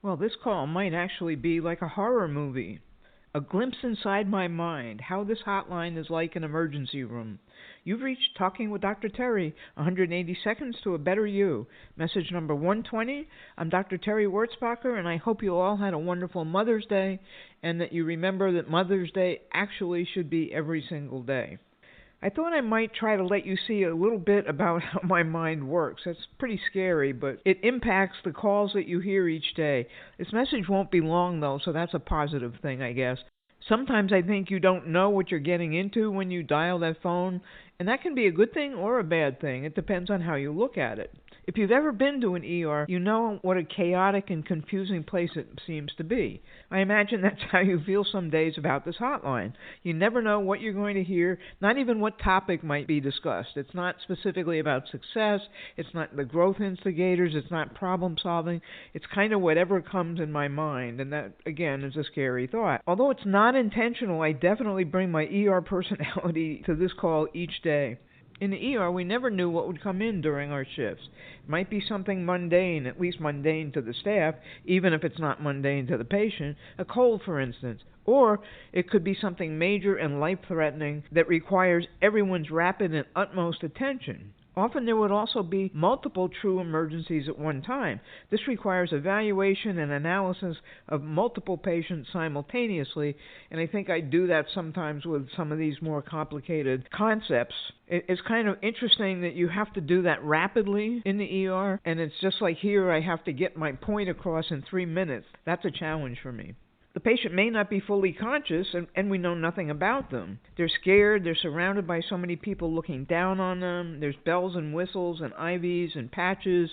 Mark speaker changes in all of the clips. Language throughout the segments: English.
Speaker 1: Well, this call might actually be like a horror movie. A glimpse inside my mind, how this hotline is like an emergency room. You've reached Talking with Dr. Terry, 180 seconds to a better you. Message number 120. I'm Dr. Terry Wurzbacher, and I hope you all had a wonderful Mother's Day, and that you remember that Mother's Day actually should be every single day. I thought I might try to let you see a little bit about how my mind works. That's pretty scary, but it impacts the calls that you hear each day. This message won't be long, though, so that's a positive thing, I guess. Sometimes I think you don't know what you're getting into when you dial that phone, and that can be a good thing or a bad thing. It depends on how you look at it. If you've ever been to an ER, you know what a chaotic and confusing place it seems to be. I imagine that's how you feel some days about this hotline. You never know what you're going to hear, not even what topic might be discussed. It's not specifically about success, it's not the growth instigators, it's not problem solving. It's kind of whatever comes in my mind, and that, again, is a scary thought. Although it's not intentional, I definitely bring my ER personality to this call each day. In the ER, we never knew what would come in during our shifts. It might be something mundane, at least mundane to the staff, even if it's not mundane to the patient, a cold, for instance. Or it could be something major and life-threatening that requires everyone's rapid and utmost attention. Often there would also be multiple true emergencies at one time. This requires evaluation and analysis of multiple patients simultaneously, and I think I do that sometimes with some of these more complicated concepts. It's kind of interesting that you have to do that rapidly in the ER, and it's just like here I have to get my point across in 3 minutes. That's a challenge for me. The patient may not be fully conscious, and we know nothing about them. They're scared, they're surrounded by so many people looking down on them, there's bells and whistles and IVs and patches,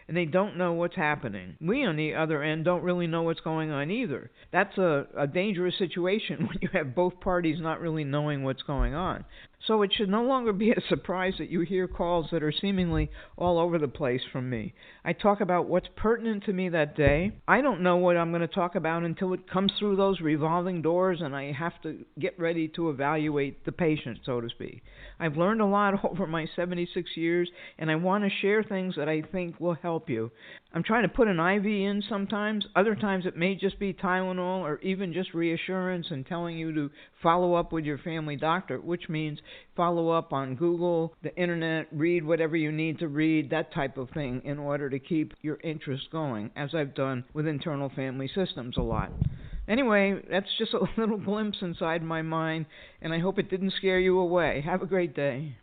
Speaker 1: and they don't know what's happening. We, on the other end, don't really know what's going on either. That's a dangerous situation when you have both parties not really knowing what's going on. So it should no longer be a surprise that you hear calls that are seemingly all over the place from me. I talk about what's pertinent to me that day. I don't know what I'm going to talk about until it comes through those revolving doors and I have to get ready to evaluate the patient, so to speak. I've learned a lot over my 76 years, and I want to share things that I think will help you. I'm trying to put an IV in sometimes. Other times it may just be Tylenol or even just reassurance and telling you to follow up with your family doctor, which means follow up on Google, the internet, read whatever you need to read, that type of thing, in order to keep your interest going, as I've done with internal family systems a lot. Anyway, that's just a little glimpse inside my mind, and I hope it didn't scare you away. Have a great day.